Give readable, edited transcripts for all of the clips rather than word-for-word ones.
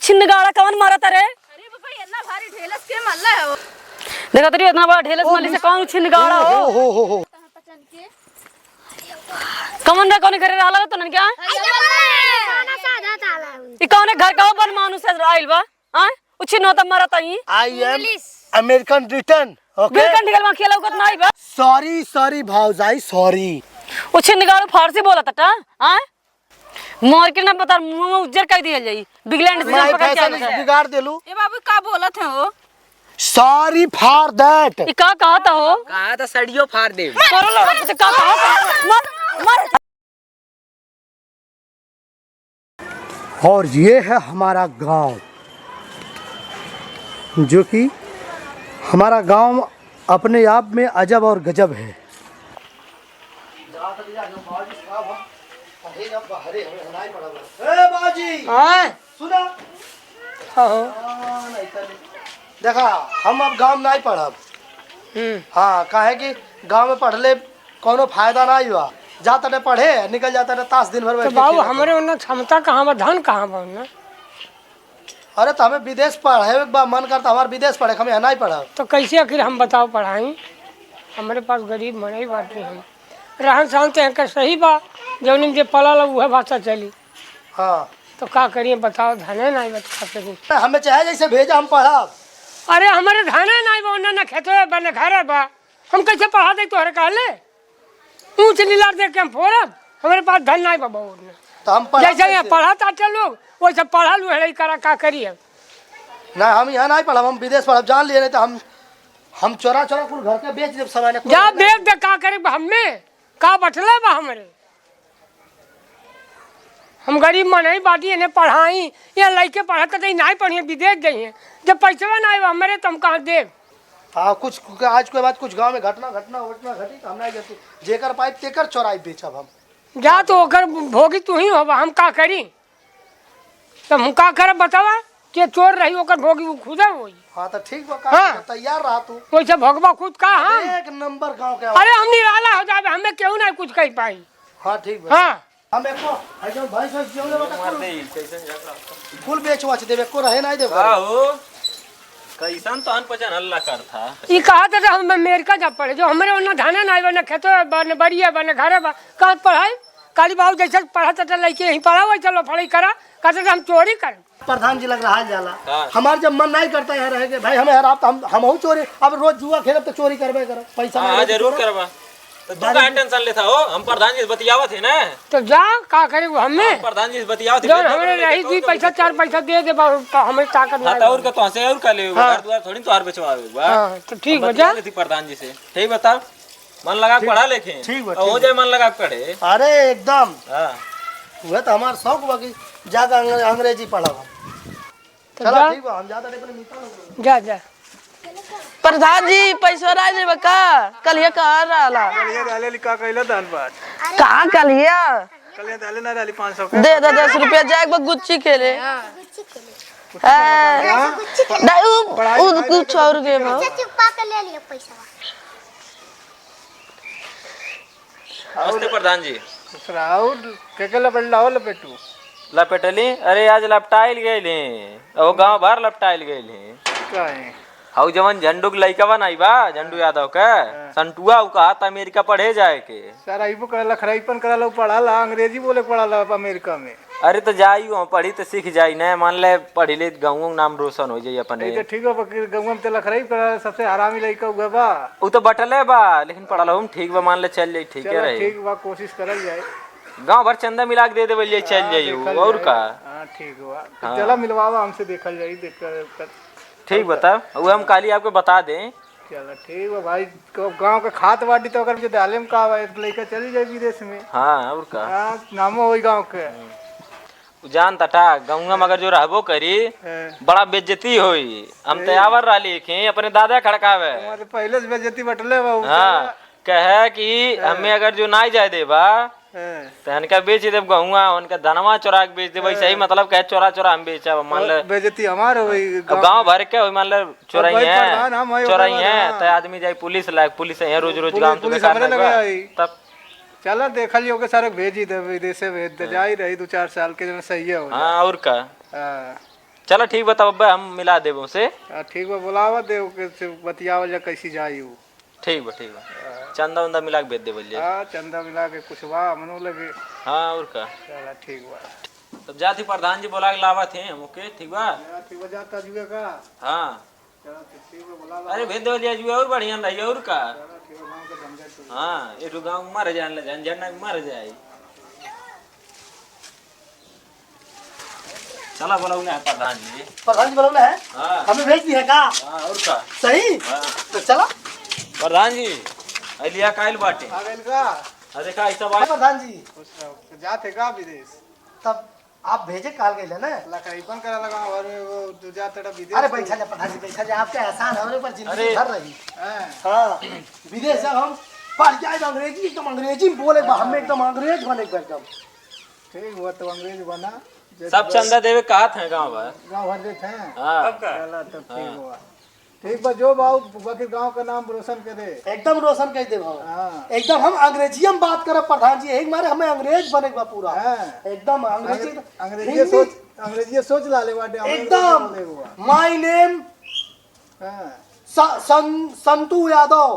छिन्नगाड़ा कौन मारा तारे? अरे बाबा इतना भारी ढेलस के मल्ला है वो। देखा तेरी इतना बड़ा ढेलस माली से कौन छिन्नगाड़ा हो? कमन रे कौन घरे रहला तो न क्या? ई कौन घर का बन मानुस है आइल बा? हां उ छिन्नो त मारा तई। I am American return. Okay बिल्कुल निकल मा खेला उगत नहीं बा। सॉरी भाऊजाई सॉरी। उ छिन्नगाड़ा फारसी बोला ता हां? मोर के ना पता मुंह में उज्जर कर दिया जाई। बिगलैंड से मैं पकड़ के फैशन बिगाड़ देलू। ए बाबू का बोलत है वो? Sorry for that. ई का कहता हो? कहा था सड़ियो फाड़ दे। करो लो कुछ का कहता मर। और ये है हमारा गांव, जो कि हमारा गांव अपने आप में अजब और गजब है। सुना देखा हम अब गांव नहीं पढ़ब। हाँ काहे कि गांव में पढ़ले कोनो फायदा नहीं हुआ। जाता ने पढ़े निकल जाता ने ताश दिन भर। तो बाबू हमारे उन्हें क्षमता कहाँ बा, धन कहाँ बा उन्हें? अरे तो हमें विदेश पढ़े एक बार मन करता हमारे विदेश पढ़े, हमें यहाँ नहीं पढ़ा। तो कैसे आखिर हम बताओ पढ़ाई? हमारे पास गरीब मनाई बात नहीं, हम रहन सहन तो यहाँ सही बा, जौन जे पला ला वह भाषा चली। हाँ तो का करिए बताओ, धने नहीं बता सकी। हमें चाहे जैसे भेजा हम पढ़ा। अरे हमारे धने नहीं बा, उन्हें न खेतो बा न घर बा, हम कैसे पढ़ा दे? तोहरे कहले ऊँच नीला देख के हम फोड़ब? हमारे पास धन नहीं बाबा। तो हम जैसे यहाँ पढ़ा ताटे लोग वैसे पढ़ा लू है करा का करिए ना। हम यहाँ नहीं पढ़ा, हम विदेश पढ़ा जान लिए। नहीं तो हम चोरा कुल घर के बेच दे समय जा बेच दे का करे हमें का बटले बा हमारे। हम गरीब मन ही बाटी इन्हें पढ़ाई, यहाँ लड़के पढ़ते तो नहीं पढ़िए विदेश जाइए। जब पैसा नहीं हमारे तो हम कहाँ देव? हाँ कुछ आज के बाद कुछ गांव में घटना घटी तो हम नहीं जाती। जेकर पाइप तेकर चोराई बेचब हम। जा तो ओकर भोगी तू ही होबा, हम का करी? तो हम का करब बतावा? के चोर रही ओकर भोगी वो खुद होई। हाँ तो ठीक बा, हाँ। तैयार रहा तू। वैसे भगवा खुद का हम एक नंबर गांव के। अरे हम निराला हो जावे, हमें क्यों नहीं कुछ कह पाई। हाँ ठीक बा। हाँ हम एको ऐसा भाई से जोले बता कुल बेचवा छ देबे को रहे नहीं देबे। हो कैसन तो अनपहचान हल्ला करता। ये कहा था हम अमेरिका जा पड़े, जो हमारे उन्ना धाने नहीं बने खेतो बने बढ़िया बने घरे बा कहाँ पढ़ाई? काली बाबू जैसे पढ़ा था लड़के यहीं पढ़ा हुआ चलो पढ़ाई करा, कहते हम चोरी करें। प्रधान जी लग रहा जाला। हमारे जब मन नहीं करता यहाँ रह के भाई हमें हरा तो हम चोरी। अब रोज जुआ खेलब तो चोरी करबे करब पैसा। हाँ जरूर करबा। तो तू का टेंशन लेता हो? हम प्रधान जी से बतियावत है ना। तो जा का करे हमें प्रधान जी से बतियावत जो हमारे रही थी पैसा चार पैसा दे दे हमें ताकत हाँ तो और का तो हंसे और का ले घर द्वार थोड़ी तो और बेचवावे बा। हाँ तो ठीक हो जा। प्रधान जी से ठीक बता, मन लगा पढ़ा लेखे ठीक बा, हो जाए मन लगा पढ़े। अरे एकदम हाँ वह तो हमारा शौक बा कि ज्यादा अंग्रेजी पढ़ा। चलो ठीक बा, हम ज्यादा नहीं मिलता। जा जा प्रधान जी पैसा राय देबा का? कलिया कहाँ रहला? कलिया डाले लिखा कहला दान बात। कहाँ कलिया? कलिया डाले ना डाली 500 का। दे 10 रुपया जाए एक बार गुच्ची खेले। नहीं कुछ और के भाव। चुप्पा के ले लिया पैसा। नमस्ते प्रधान जी। राहुल के लपेटला हो लपेटू लपेटली? अरे आज लपटाइल गइले ओ गांव भर लपटाइल गइले। का है हाउ जवन झंडू के लइका बा नहीं बा, झंडू यादव के संटुआ उ कहा था अमेरिका पढ़े जाए के। सारा इबो करला खराईपन करला पढ़ाला अंग्रेजी बोले पढ़ाला अमेरिका में। अरे तो जाई वहाँ पढ़ी तो सीख जाई ना, मान ले पढ़ी ले गाँव नाम रोशन हो जाई अपने। तो ठीक है बकरी गांव में तेला खराई करा सबसे हरामी लइका हुआ बा। उ तो बटले बा लेकिन पढ़ला हम ठीक बा, मान ले चल जाई ठीक है रही। ठीक बा कोशिश करल जाए। गांव भर चंदा मिला के दे देबे ले चल जाई और का। हां ठीक बा चला मिलवावा हमसे देखल जाई देख कर। ठीक बता वो हम काली आपको बता दें। चलो ठीक है भाई, गांव के खात बाटी तो अगर जो डाले में का लइका चली जाए विदेश में। हाँ और का। हां नामो होई गांव के जान तटा गाँव में अगर जो रहबो करी बड़ा बेइज्जती होई। हम तैयार रही के अपने दादा खड़कावे हमारे पहले से बेइज्जती बटले बा। हाँ कहे कि हमें अगर जो नहीं जाए देबा तो इनका बेच देब गहुआ, उनका धनवा चोरा के बेच देब। सही मतलब कहे चोरा चोरा हम बेचब। मान ले बेइज्जती हमार होई गांव भर के मान ले चोराई है तो आदमी जाए पुलिस लायक पुलिस है रोज रोज गांव तब चलो देखल योगे सारे भेज ही दे विदेश से भेज दे जाई रही 2-4 साल के जो सही है। हां और का चलो ठीक बताओ अब्बा, हम मिला देबो से। ठीक बा, बुलावा दे के बतियावल जा कैसी जाई उ। ठीक बा चंदा उंदा मिला के भेज देबो ले। हां चंदा मिला के कुछ बा मनो लगे। हां और का। चला ठीक बा। तब जाती प्रधान जी बोला के लावा थे हम ओके ठीक बा। ठीक बा जाता जुए का। हां चलो ठीक बा बुलावा। अरे भेज देबो ले जुए और बढ़िया रही और का। चलो ठीक बा गांव के झंझट। हाँ ये तो गाँव मर जाए झंझट ना मर जाए। चला बोला प्रधान जी। प्रधान जी बोला है हाँ हमें भेज दी है का। हाँ और का सही हाँ। तो चला प्रधान जी लिया कायल बाटे। आ गइल का। अरे देखा ऐसा बात प्रधान जी खुश रहो। जाते का विदेश। तब आप भेजे काल गए ना। लकड़ीपन करा लगा और वो जो जाते विदेश। अरे बैठा जा प्रधान जी बैठा जा, आपके एहसान है पर जिंदगी अरे। भर रही। हैं। हाँ विदेश जब हम पढ़ जाए तो अंग्रेजी एकदम अंग्रेजी में बोले हमें एकदम अंग्रेज बने एकदम। ठीक हुआ तो अंग्रेज बना। सब चंदा देवे कहा था गाँव भर। गाँव भर देते हैं। हाँ चला तब ठीक हुआ। ठीक बा जो बाबू बाकी गांव का नाम रोशन करे। एकदम रोशन कह दे भाव। हाँ एकदम हम अंग्रेजी में बात करब प्रधान जी, यही मारे हमें अंग्रेज बने बा पूरा। हैं। एकदम अंग्रेजी अंग्रेजी सोच ला ले बाटे। एकदम माय नेम संतू यादव।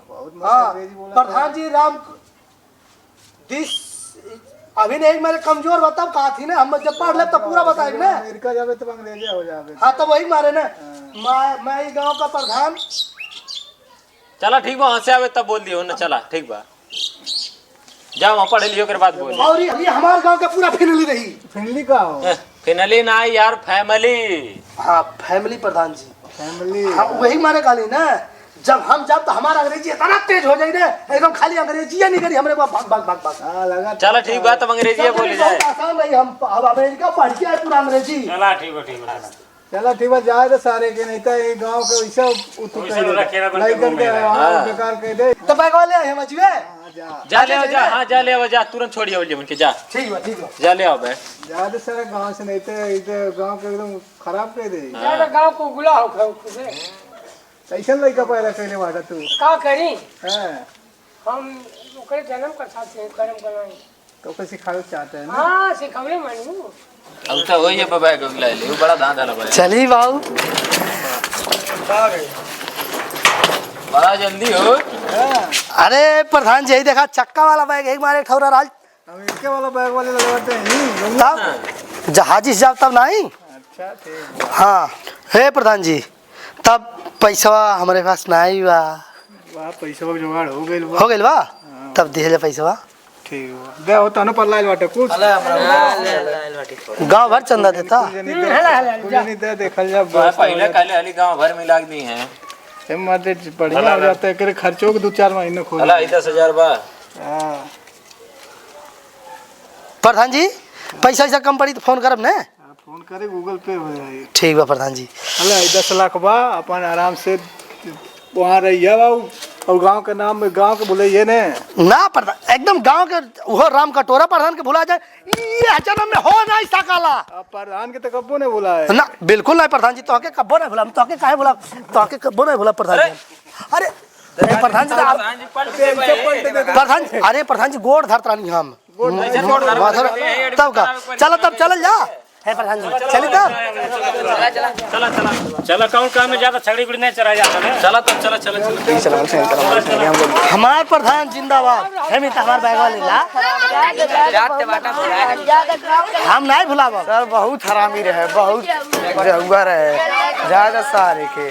बहुत मस्त हाँ अंग्रेजी बोला। प्रधान जी राम दिस अभी नहीं मेरे कमजोर बताओ कहा थी ना, हम जब पढ़ ले तब पूरा बताएंगे ना। अमेरिका जावे तो अंग्रेजी हो जावे। हाँ तो वही मारे ना मैं ही गांव का प्रधान। चला ठीक बा वहाँ से आवे तब बोल दियो ना। चला ठीक बा जाओ वहाँ पढ़े लियो के बाद बोल। और ये हमारे गांव का पूरा फिनली रही। फैमिली का हो। फिनली ना यार फैमिली। हाँ फैमिली प्रधान जी। फैमिली। हाँ वही मारे गाली ना, जब हम जब तो हमारा अंग्रेजी इतना तेज हो जाए ना एकदम खाली अंग्रेजी नहीं करी हमरे भाग भाग भाग भाग। हाँ लगा। चला ठीक बात तब अंग्रेजी बोली जाए। आसान नहीं, हम अब अमेरिका पढ़ के आए पूरा अंग्रेजी। चला ठीक बा ठीक बा। चला ठीक बा जाए तो सारे के नहीं तो ये गांव के वैसा उतु कह दे। नहीं करके हां बेकार कह दे। तो बैग वाले आए हम अजवे। जा ले आओ जा। हाँ जा ले आओ जा तुरंत छोड़िए बोलिए उनके जा। ठीक है ठीक है। जा ले आओ बे। ज्यादा सारे गांव से नहीं तो इधर गांव के एकदम खराब कह दे। ज्यादा गांव को गुला हो खुसे कैसे लड़का पैदा कहले बाटा तू। का करी हैं। हम ओकरे जन्म कर साथे कर्म कराई। तो कैसे खाओ चाहते हैं ना। हां सिखवले मानू। अब तो वही है बाबा को ले ले वो बड़ा दांत है भाई। चली बाबू बड़ा जल्दी हो। अरे प्रधान जी देखा चक्का वाला बैग एक मारे ठौरा राज अमेरिका वाला बैग वाले लगाते हैं। तब जहाजी से जाओ तब नहीं। अच्छा ठीक। हाँ हे प्रधान जी तब पैसा हमारे पास नहीं बा। वाह पैसा का जुगाड़ हो गइल बा। हो गइल बा तब दे ले पैसा। ठीक बा दे हो तनो पर लाइल बाटे कुछ। गांव भर चंदा देता। कुछ नहीं दे देखल जा। पहले काले वाली गांव भर में लाग दी हैं। हिम्मत बढ़िया हो जाता है करे खर्चों के 2-4 महीने खोल। अला 10,000 बा। हां प्रधान जी पैसा ऐसा कम पड़ी तो फोन करब ने। फोन करे गूगल पे हो जाए। ठीक बा प्रधान जी। अला 10 लाख बा अपन आराम से वहाँ रहिया बाबू और गांव के नाम में गांव के बोले ने ना प्रधान एकदम गांव के वो राम कटोरा प्रधान के भुला जाए ये जन्म में हो नहीं सकाला। अब प्रधान के तो कब्बो ने बोला है ना बिल्कुल नहीं प्रधान जी, तोहके कब्बो नहीं भुला, तोहके काहे भुला, तोहके कब्बो नहीं भुला प्रधान जी। अरे प्रधान जी प्रधान अरे प्रधान जी गोड़ धरता नहीं हम तब का। चलो तब चल जा है प्रधान जी चली तब। चला कौन काम में ज्यादा छगड़ी गुड़ी नहीं चला जाता है। चला तब चला चला। हमार प्रधान जिंदाबाद है मिता हमार बैग वाले ला हम नहीं भुलावा। सर बहुत हरामी रहे बहुत जहुआ रहे ज्यादा सारे के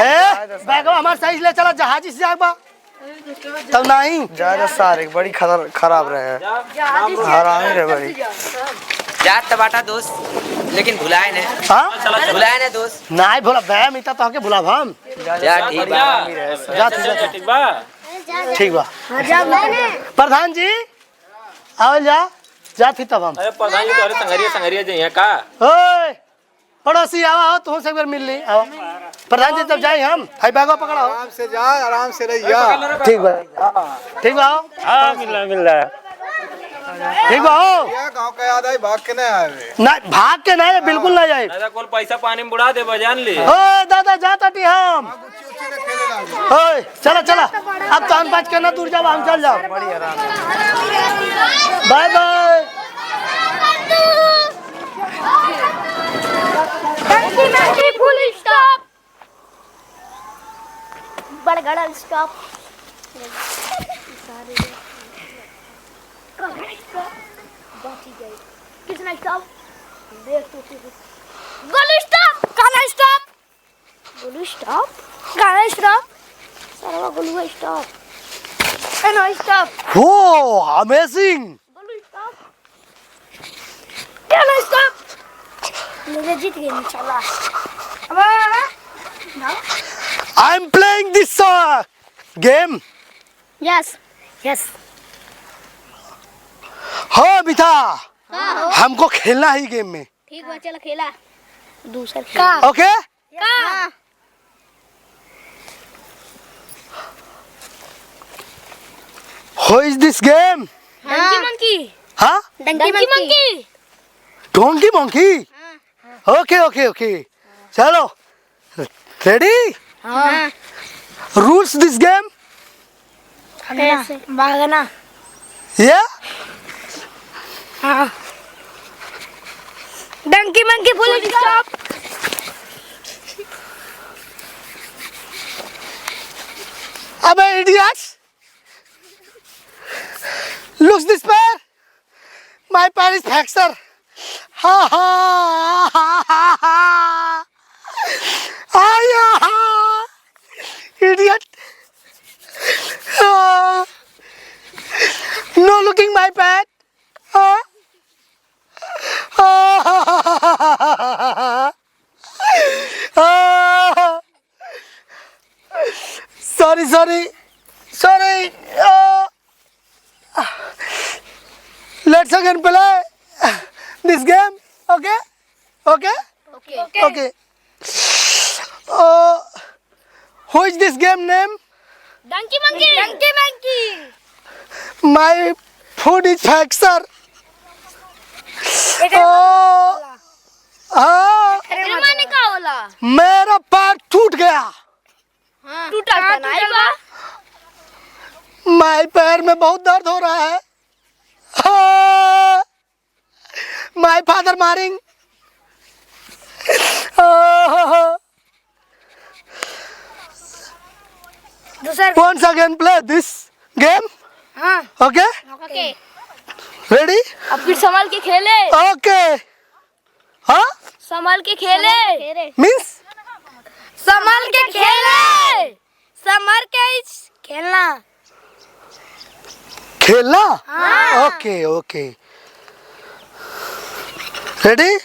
है बैग हमार सही ले चला जहाजी से जाबा तब नहीं ज्यादा सारे बड़ी खराब रहे हरामी रहे बड़ी। जात बाटा दोस्त लेकिन भुलाए ने। हां भुलाए ने दोस्त नहीं भुला बे मिता तोहके भुलाब हम। जा ठीक बा। जा ठीक बा ठीक बा प्रधान जी आओ जा जा थी तब हम। अरे प्रधान जी तो संगरिया जे हैं का। ओए पड़ोसी आओ तुम से एक बार मिल ली आओ प्रधान जी तब जाए हम हाई बैगो पकड़ाओ आराम से जा आराम से रहिया। ठीक बा ठीक बा हाँ मिल रहा है। ठीक बा गांव का याद आई भाग के नहीं आवे। नहीं भाग के नहीं बिल्कुल नहीं जाए। दादा कोल पैसा पानी में बुड़ा दे जान ले। ओए दादा जाता टी हम। ओए चला चला अब तो हम 5 के ना दूर जाओ हम चल जाओ। Bye bye. गड़ा स्टॉप कितना स्टॉप देख तो गोलू स्टॉप गाना स्टॉप गोलू स्टॉप गाना स्टॉप सारा गोलू स्टॉप नो स्टॉप वो अमेजिंग गोलू स्टॉप गाना स्टॉप मुझे जीत गए इंशाल्लाह अब I am playing this game yes yes हो मिथा हमको खेलना ही गेम में ठीक है चलो खेला दूसरा का ओके का Who is this game? Donkey monkey हाँ donkey monkey donkey monkey okay okay okay चलो रेडी हाँ रूल्स दिस गेम भागना या हाँ डंकी मंकी फुल स्टॉप अबे इडियट्स लुक्स दिस पैर माय पैर इज फ्रैक्चर हा हा हा हा आया इडियट नो लुकिंग माय पैर sorry let's again play this game okay who is this game name donkey monkey my foot is fracture माने का होला मेरा पैर टूट गया टूटा नहीं बा माय पैर में बहुत दर्द हो रहा है माय फादर मारिंग दूसरा once again play this game हाँ okay ओके ready अब फिर संभाल के खेले okay हाँ संभाल के खेले means संभाल के खेले संभाल के खेलना खेलना ओके ओके रेडी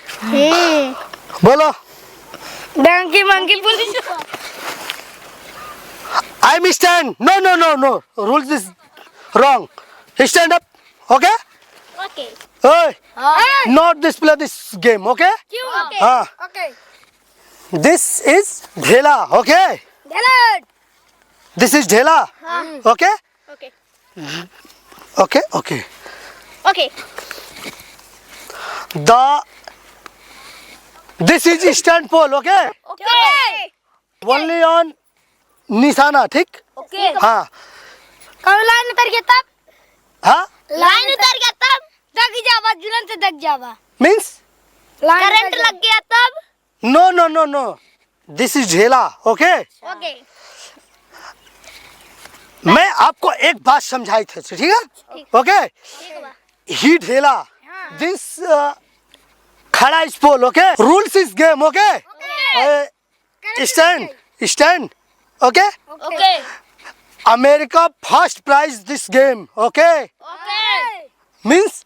बोलो donkey monkey police I am stand no rules is wrong stand up okay okay hey not display this game okay क्यों हाँ ओके this is ढेला okay गलत this is ढेला okay okay okay okay okay this is stand pole okay okay only on निशाना ठीक okay हाँ कब line उतर गया तब हाँ लाइन उतर गया तब दग जावा जुलन से दग जावा means करंट लग गया तब no this is ढेला okay ओके मैं आपको एक बात समझाई थी ठीक है ओके ही ढेला दिस खड़ा इस पोल ओके रूल्स इस game okay stand okay okay America first prize this game okay okay means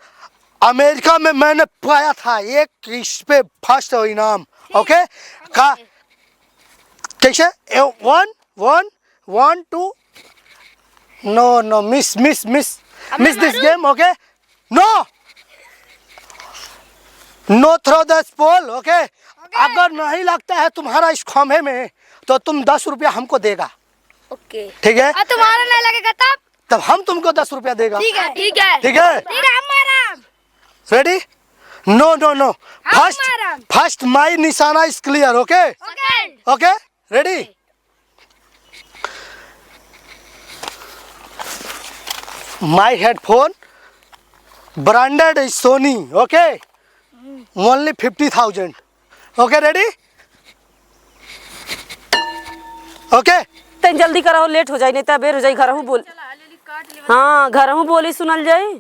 America में मैंने पाया था एक इस पे फर्स्ट इनाम ओके का कैसे 1 2 No, miss this game, okay? No throw the ball, okay? अगर नहीं लगता है तुम्हारा इस खम्भे में तो तुम 10 रुपया हमको देगा ओके ठीक है तुम्हारा नहीं लगेगा तब हम तुमको 10 रुपया देगा ठीक है हमारा रेडी नो फर्स्ट माई निशाना is clear okay okay ready my headphone branded is Sony okay only 50,000 okay ready okay तन जल्दी कराओ, लेट हो जाए नहीं तो बेर हो जाए। घर हूँ बोल, हाँ घर हूँ बोली सुनल जाए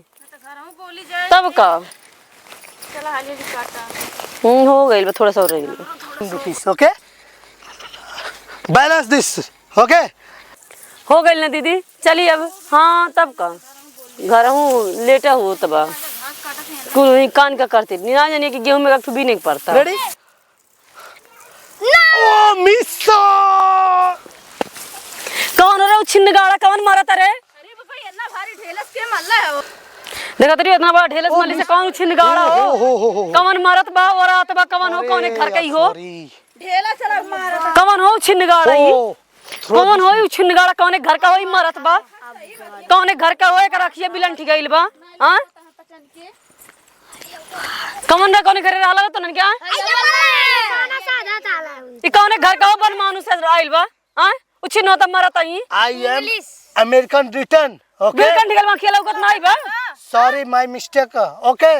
तब का। हो गई थोड़ा सा और रह गई। Okay balance this. ओके हो गई ना दीदी, चलिए अब। हाँ तब का घर हूँ लेटा हूँ तब कान का करते नहीं ना जानिए कि गेहूं में भी नहीं पड़ता। रेडी ओ मिस कौन रे छिन्न गाड़ा कौन मारता रे? अरे बाबा इतना भारी ठेलस के मल्ला है वो। देखा तरी इतना बड़ा ढेलस माली से कौन छिन्न गाड़ा हो कौन मारत बा और आत बा कौन हो कौन घर का ही हो ढेला चला मारत कौन हो छिन्न गाड़ा ही कौन हो छिन्न गाड़ा कौन घर का होई मारत बा कौन घर का होए का रखिए बिलन ठिकाइल बा। हां कौन रे कौन घरे रहला तो न क्या ई कौन घर का हो बन मानुस से आइल बा। हां उछिन होता मारत आई। I am American return. Okay बिलकन ठिकाइल बा खेला उगत नहीं बा। Sorry my mistake. ओके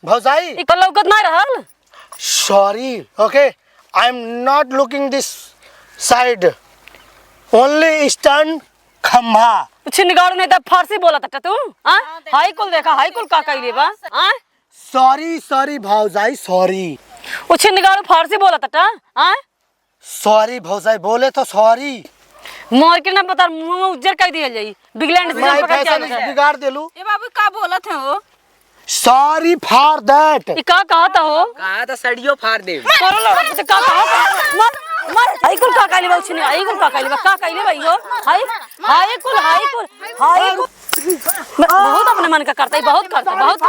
भौजाई ई कल उगत नहीं रहल। Sorry. Okay I am not looking this side only stand खंभा। छिन्न गाड़ू नहीं तो फारसी बोला था तू। हां हाई कुल देखा हाई कुल का कइले बा। हां सॉरी सॉरी भौजाई सॉरी। वो छिन्न गाड़ू फारसी बोला था। हां सॉरी भौजाई बोले तो सॉरी। मोर के ना पता मुंह में उज्जर कर दिया जाई बिगलैंड से मैं पकड़ के फैशन आवे। बिगाड़ देलू। ये बाबू का बोलत है वो। Sorry for that. ई का कहा था हो कहा था सड़ियो फाड़ दे। करो लड़ा तो का कहा था मार मार हाई कुल का कइले बा छिन्न हाई कुल का कइले भाई हो हाई हाई कुल बहुत अपने मन का करता है बहुत करता बहुत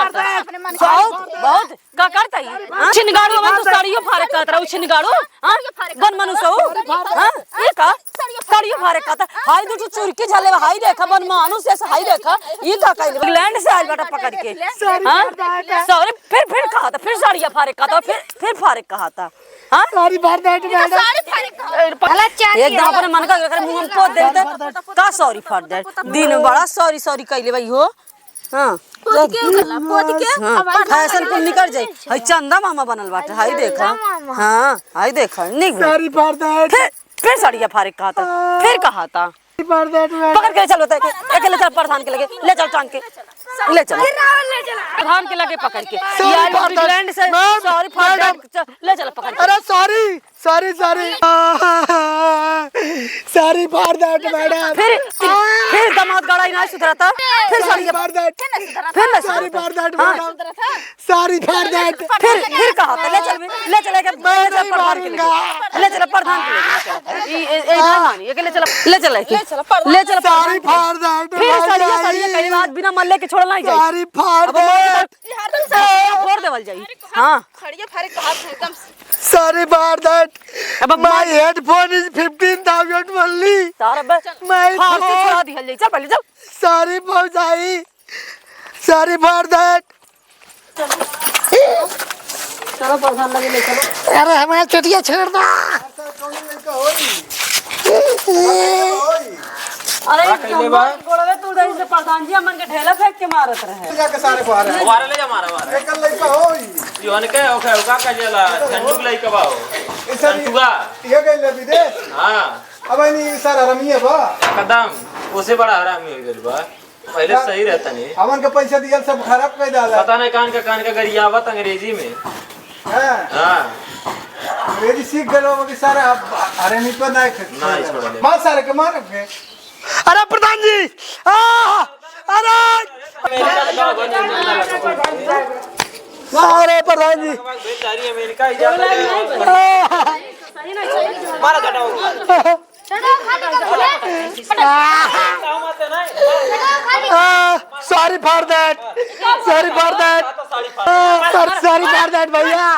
का करता है। छिन्न गाड़ू में तो साड़ियों फारे करत रहा छिन्न गाड़ू। हां बन मनुष्य हो। हां ये का साड़ियों फारे करता हाई दू चोरी के झाले हाई देखा बन मानुस ऐसा हाई देखा ये का कइले इंग्लैंड से आइल बाटा पकड़ के। हां सॉरी फिर कहा था फिर साड़ियां फारे कहा था फिर फारे कहा था। हां सॉरी फॉर दैट मैडम। एकदम अपने मन का कर मुंह में पोत देते का सॉरी फॉर दैट दिन बड़ा सॉरी सॉरी कइले भाई हो। हां पोत के फैशन कुल निकल जाई हई चंदा मामा बनल बाटे हाई देखा। हां हाई देखा निक सॉरी फॉर दैट। फिर साड़ियां फारे कहा था फिर कहा था फॉर दैट मैडम। पकड़ के चलो अकेले चल प्रधान के लगे ले चल टांग के ले चल प्रधान के लगे पकड़ के यार इंग्लैंड से सॉरी फॉर दैट ले चल पकड़ के। अरे sorry sorry sorry sorry for that madam. फिर दामाद गाड़ा ना सुधरा था फिर साड़ी फॉर दैट फिर sorry for that madam. Sorry for that. फिर कहा था ले चले के प्रधान के लगे ले चल प्रधान के लगे ए मानी ये ले चल सॉरी फॉर दैट। फिर साड़ियां कई बात बिना मल्ले के छोड़ना ही जाए। Sorry for that. फोड़ देवल जाई। हां खड़िया फारे कहा था एकदम। Sorry for that. अब माय हेडफोन इज 15,000 ओनली। सारा मैं फारसी छोड़ा दिहल जाई। चल पहले चल सॉरी भौजाई सॉरी फॉर दैट। चलो प्रधान लगे ले चलो। अरे हमें चटिया छोड़ दो। अरे गोड़वे तू दई से प्रधान जी हमन के ढेला फेंक के मारत रहे। जाके सारे को आ रहे हैं। मारे ले जा मारा एक लड़का हो योन के ओके का जला ठंडू लई के बाओ ठंडूगा ये गए विदेश। हां अब नहीं सर रमिए बा कदम उसे बड़ा हरामी हो गइल बा। पहले सही रहता नहीं हमन के पैसा दियल सब खराब कर डाला। पता नहीं कान का गरियावत अंग्रेजी में। हां हां अंग्रेजी सीख गए लोग कि सारे अरे नहीं तो नहीं छोड़ले मार सारे के मार के। अरे प्रधान जी अरे प्रधान जी बेचारी अमेरिका ही जाता मारा घटाओ sorry for that sorry for that भैया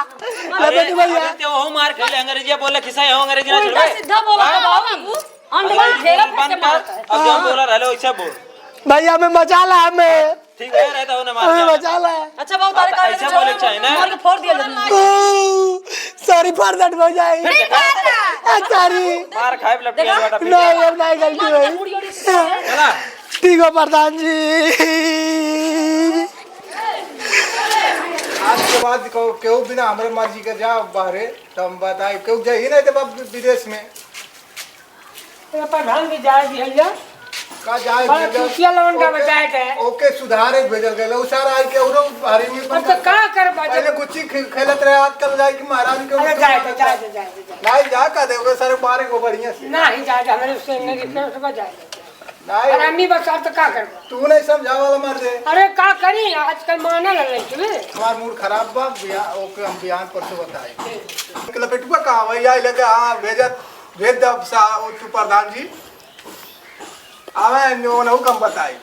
भैया। हो मार खेले अंग्रेजी बोले खिसा हो अंग्रेजी ना चलबे सीधा बोला बाबू अंडवा ढेला फेंक के मारत है। अब हम बोला रहले वैसे बोल भैया मैं मचा ला हमें ठीक है रहता हो ना मार हमें मचा ला। अच्छा बाबू तारे का ऐसा बोले चाहिए ना मार के फोड़ दिया सॉरी फॉर दैट भैया। सॉरी मार खाए लपटिया बेटा नहीं अब नहीं गलती हुई। चला ठीक है प्रधान जी। आज के बाद क्यों बिना हमारे मर्जी के जाओ बाहर तो हम बताए क्यों जाइए नहीं तो विदेश में ये प्रधान जी जाए दिया का जाए बड़ा खुशियां लोन का बचाए के ओके सुधारे भेजल गए उ सारा आई के उरो भारी में अब तो का कर बचे पहले गुच्ची खेलत रहे आजकल जाए कि महाराज के अरे जाए नहीं जा का देओगे सारे मारे को बढ़िया से नहीं जाए हमारे उससे नहीं रिश्ते से जाए नहीं अरे अम्मी बस आप तो का कर तू नहीं समझा वाला मर दे अरे का करी आजकल माना लग रही है हमार मूड खराब बा ओके हम बयान पर से बताए लपेटुआ का भैया लगे हां भेज दब सा प्रधान जी आवे नो कम बताई